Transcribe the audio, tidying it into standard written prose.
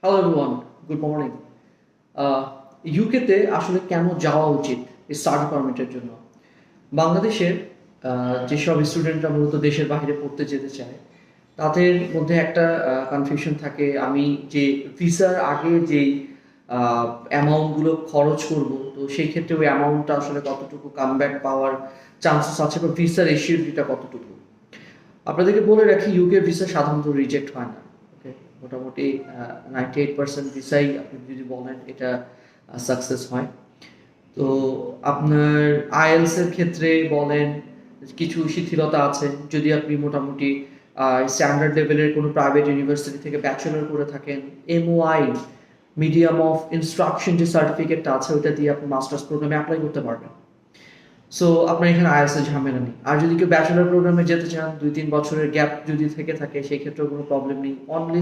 Hello everyone, good morning. ইউকেতে আসলে কেন যাওয়া উচিত এই স্টাডি পারমিটের জন্য? বাংলাদেশের যেসব স্টুডেন্টরা মূলত দেশের বাইরে পড়তে যেতে চায় তাদের মধ্যে একটা কনফিউশন থাকে। আমি যে ভিসার আগে যেই অ্যামাউন্টগুলো খরচ করব, তো সেই ক্ষেত্রে ওই অ্যামাউন্টটা আসলে কতটুকু কামব্যাক পাওয়ার চান্সেস আছে বা ভিসার এশিওরিটিটা কতটুকু। আপনাদেরকে বলে রাখি, ইউকে ভিসা সাধারণত রিজেক্ট হয় না। ওকে, মোটামুটি 98% ভিসাই আপনি যদি বলেন এটা সাকসেস হয়। তো আপনার আইএলস এর ক্ষেত্রে বলেন কিছু শিথিলতা আছে। যদি আপনি মোটামুটি স্ট্যান্ডার্ড লেভেলের কোনো প্রাইভেট ইউনিভার্সিটি থেকে ব্যাচেলর করে থাকেন, এমওআই মিডিয়াম অফ ইনস্ট্রাকশন যে সার্টিফিকেটটা আছে ওইটা দিয়ে আপনি মাস্টার্স প্রোগ্রামে অ্যাপ্লাই করতে পারবেন। সো আপনার এখানে আইএলটিএস এর ঝামেলা নেই। আর যদি কেউ ব্যাচেলর প্রোগ্রামে যেতে চান, 2-3 বছরের গ্যাপ যদি থেকে থাকে সেই ক্ষেত্রেও কোনো প্রবলেম নেই। অনলি